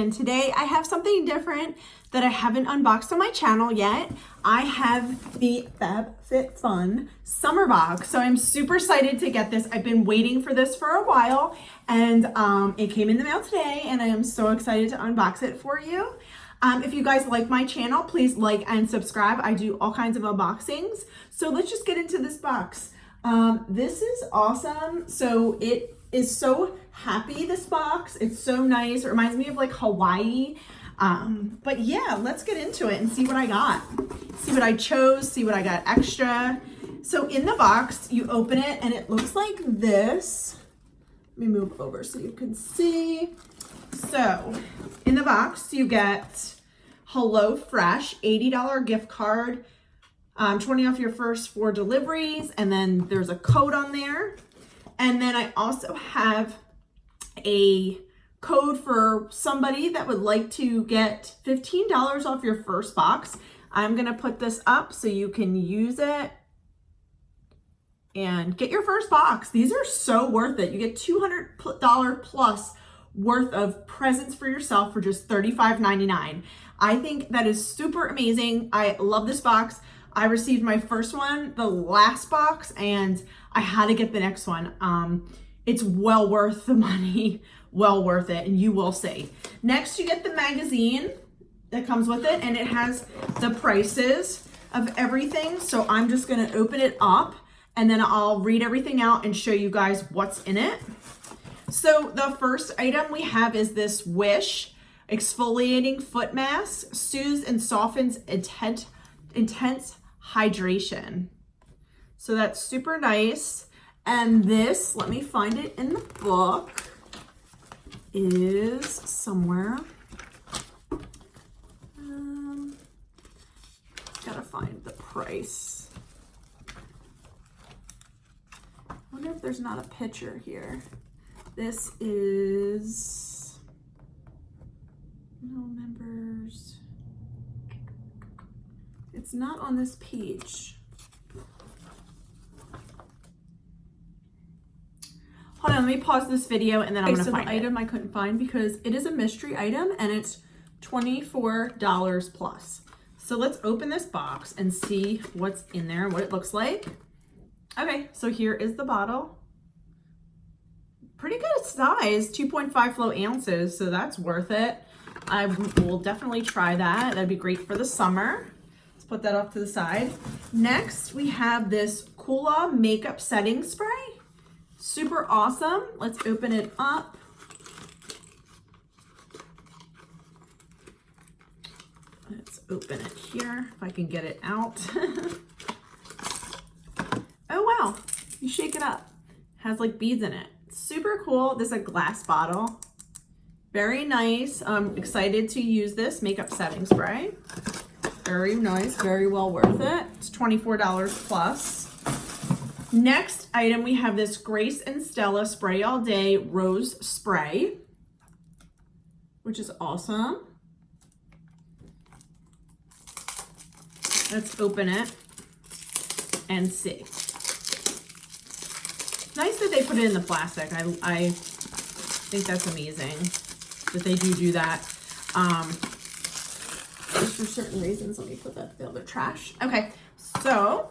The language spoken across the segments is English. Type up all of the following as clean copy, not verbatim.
and today I have something different that I haven't unboxed on my channel yet. I have the Fab Fit Fun summer box, so I'm super excited to get this. I've been waiting for this for a while, and it came in the mail today, and I am so excited to unbox it for you. If you guys like my channel, please like and subscribe. I do all kinds of unboxings, so let's just get into this box. This is awesome. So it is so happy, this box. It's so nice. It reminds me of like Hawaii. But yeah, let's get into it and see what I got. See what I chose, see what I got extra. So in the box, you open it and it looks like this. Let me move over so you can see. So in the box, you get Hello Fresh, $80 gift card, 20 off your first 4 deliveries, and then there's a code on there. And then I also have a code for somebody that would like to get $15 off your first box. I'm gonna put this up so you can use it and get your first box. These are so worth it. You get $200 plus worth of presents for yourself for just $35.99. I think that is super amazing. I love this box. I received my first one, the last box, and I had to get the next one. It's well worth the money, well worth it, and you will see. Next, you get the magazine that comes with it, and it has the prices of everything. So I'm just gonna open it up, and then I'll read everything out and show you guys what's in it. So the first item we have is this Wish exfoliating foot mask, soothes and softens intense hydration. So that's super nice. And this, let me find it in the book, is somewhere. Gotta find the price. I wonder if there's not a picture here. This is, no members. It's not on this page. Hold on, let me pause this video and then I'm gonna find the item I couldn't find because it is a mystery item and it's $24 plus. So let's open this box and see what's in there, what it looks like. Okay, so here is the bottle. Pretty good size, 2.5 flow ounces, so that's worth it. I will definitely try that. That'd be great for the summer. Let's put that off to the side. Next, we have this Kula makeup setting spray. Super awesome. Let's open it up. Let's open it here, if I can get it out. Oh wow, you shake it up. It has like beads in it. Super cool. This is a glass bottle. Very nice. I'm excited to use this makeup setting spray. Very nice, very well worth it. It's $24 plus. Next item, we have this Grace and Stella Spray All Day Rose Spray, which is awesome. Let's open it and see. Nice that they put it in the plastic. I think that's amazing that they do that. Just for certain reasons, let me put that in the other trash. Okay, so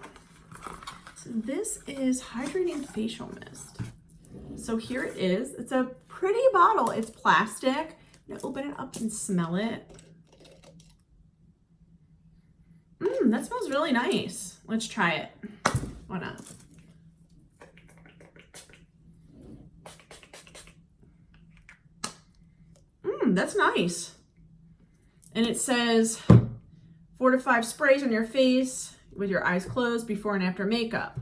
this is hydrating facial mist. So here it is. It's a pretty bottle. It's plastic. I'm gonna open it up and smell it. That smells really nice. Let's try it. Why not? That's nice. And it says 4 to 5 sprays on your face with your eyes closed before and after makeup.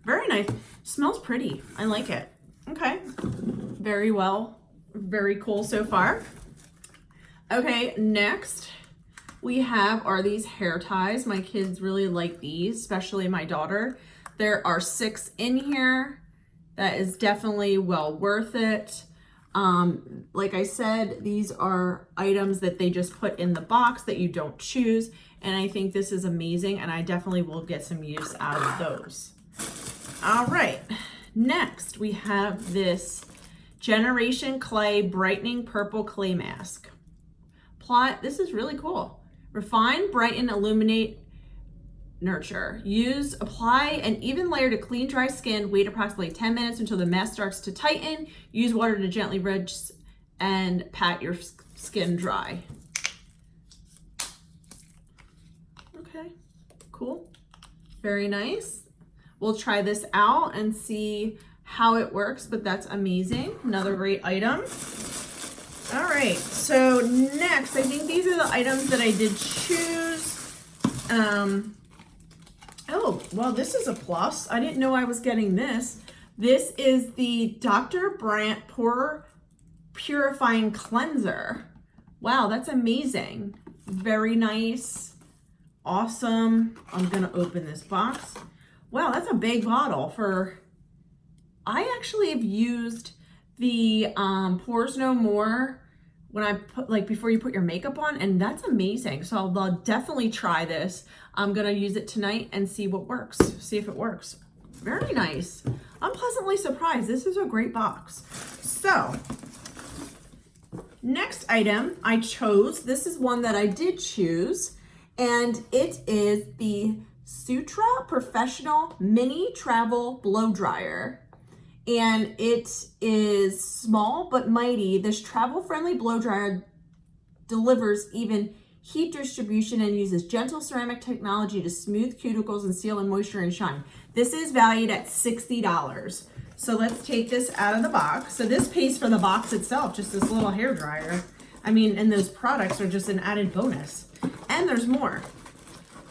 Very nice. Smells pretty. I like it. Okay. Very well. Very cool so far. Okay, next we are these hair ties. My kids really like these, especially my daughter. There are 6 in here. That is definitely well worth it. Like I said, these are items that they just put in the box that you don't choose. And I think this is amazing. And I definitely will get some use out of those. All right. Next, we have this Generation Clay Brightening Purple Clay Mask. Apply, this is really cool. Refine, brighten, illuminate, nurture. Use, apply an even layer to clean, dry skin. Wait approximately 10 minutes until the mask starts to tighten. Use water to gently rinse and pat your skin dry. Okay, cool. Very nice. We'll try this out and see how it works, but that's amazing. Another great item. All right, so next, I think these are the items that I did choose. Oh, well, this is a plus. I didn't know I was getting this. This is the Dr. Brandt Pore Purifying Cleanser. Wow, that's amazing. Very nice. Awesome. I'm gonna open this box. Wow, that's a big bottle for, I actually have used the Pores No More when I put, like, before you put your makeup on, and that's amazing. So I'll definitely try this. I'm gonna use it tonight and see what works, see if it works. Very nice. I'm pleasantly surprised. This is a great box. So, next item I chose, this is one that I did choose, and it is the Sutra Professional Mini Travel Blow Dryer. And it is small but mighty. This travel-friendly blow dryer delivers even heat distribution and uses gentle ceramic technology to smooth cuticles and seal in moisture and shine. This is valued at $60. So let's take this out of the box. So this pays for the box itself, just this little hair dryer. I mean, and those products are just an added bonus. And there's more.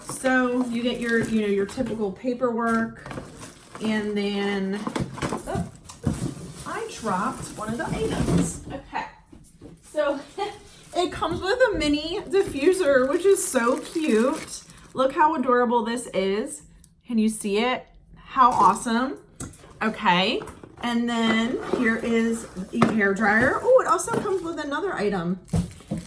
So you get your, you know, your typical paperwork, and then, oh, I dropped one of the items. Okay, so it comes with a mini diffuser, which is so cute. Look how adorable this is. Can you see it? How awesome. Okay, and then here is a hair dryer. Oh, it also comes with another item.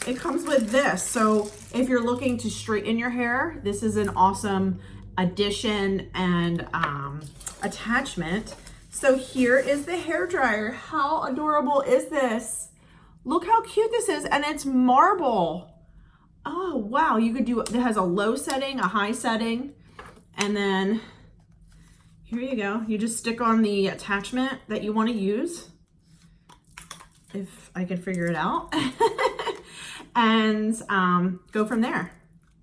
It comes with this. So if you're looking to straighten your hair, this is an awesome addition and attachment. So here is the hair dryer. How adorable is this? Look how cute this is, and it's marble. Oh wow, you could do, it has a low setting, a high setting, and then here you go. You just stick on the attachment that you want to use, if I can figure it out, and go from there.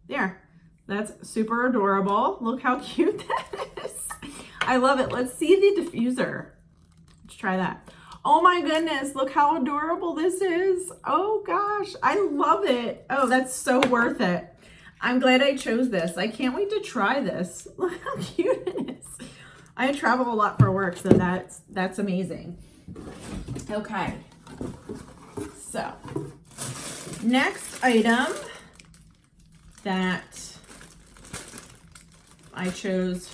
There, that's super adorable. Look how cute that is. I love it. Let's see the diffuser. Let's try that. Oh my goodness, look how adorable this is. Oh gosh, I love it. Oh, that's so worth it. I'm glad I chose this. I can't wait to try this. Look how cute it is. I travel a lot for work, so that's amazing. Okay, so next item that I chose.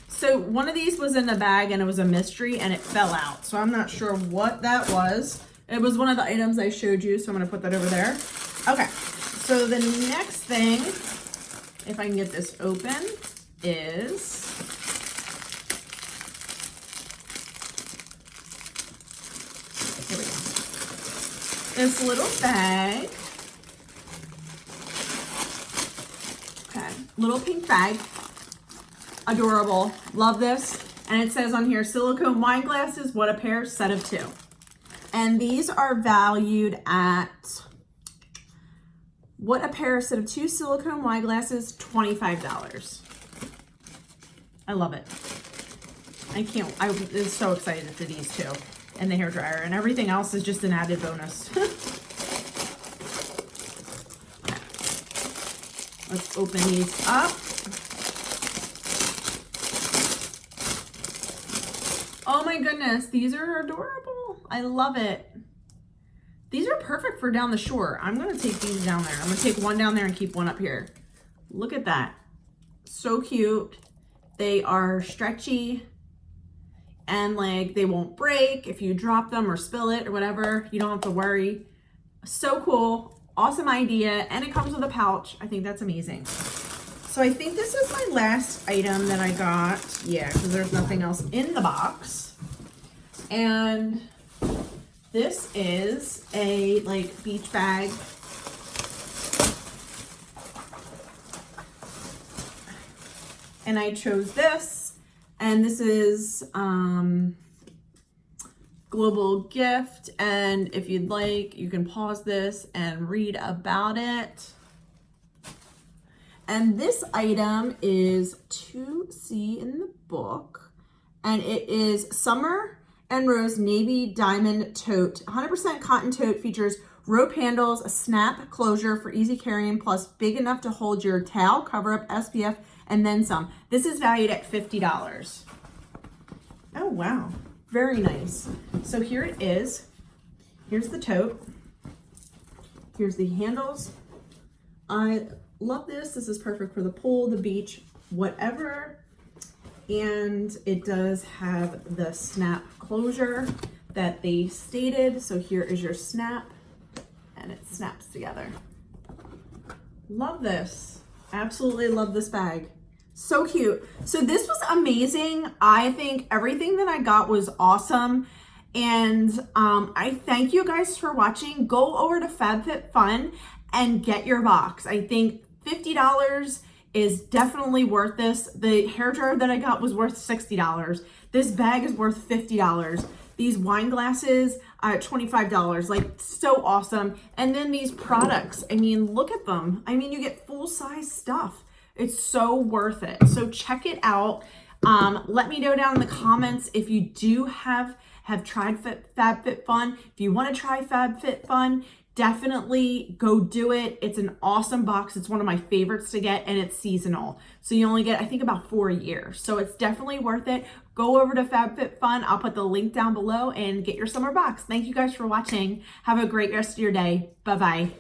So one of these was in the bag and it was a mystery and it fell out. So I'm not sure what that was. It was one of the items I showed you, so I'm gonna put that over there. Okay, so the next thing, if I can get this open, is here we go. This little bag. Okay, little pink bag. Adorable. Love this. And it says on here, silicone wine glasses, what a pair, set of 2. And these are valued at, what a pair, set of 2 silicone wine glasses, $25. I love it. I was so excited for these 2 and the hair dryer, and everything else is just an added bonus. Let's open these up. Oh my goodness, these are adorable. I love it. These are perfect for down the shore. I'm gonna take these down there. I'm gonna take one down there and keep one up here. Look at that. So cute. They are stretchy and like they won't break if you drop them or spill it or whatever. You don't have to worry. So cool. Awesome idea. And it comes with a pouch. I think that's amazing. So I think this is my last item that I got. Yeah, because there's nothing else in the box. And This is a like beach bag. And I chose this, and this is global gift. And if you'd like, you can pause this and read about it. And this item is 2C in the book, and it is Summer and Rose Navy Diamond Tote. 100% cotton tote, features rope handles, a snap closure for easy carrying, plus big enough to hold your towel, cover up, SPF, and then some. This is valued at $50. Oh, wow. Very nice. So here it is. Here's the tote. Here's the handles. I love this. This is perfect for the pool, the beach, whatever. And it does have the snap closure that they stated. So here is your snap, and it snaps together. Love this. Absolutely love this bag. So cute. So this was amazing. I think everything that I got was awesome. And I thank you guys for watching. Go over to FabFitFun and get your box. I think $50 is definitely worth this. The hair dryer that I got was worth $60. This bag is worth $50. These wine glasses at $25, like so awesome. And then these products, I mean, look at them. I mean, you get full size stuff. It's so worth it. So check it out. Let me know down in the comments if you do have tried FabFitFun. If you want to try FabFitFun, definitely go do it. It's an awesome box. It's one of my favorites to get, and it's seasonal. So you only get, I think, about 4 a year. So it's definitely worth it. Go over to FabFitFun. I'll put the link down below and get your summer box. Thank you guys for watching. Have a great rest of your day. Bye-bye.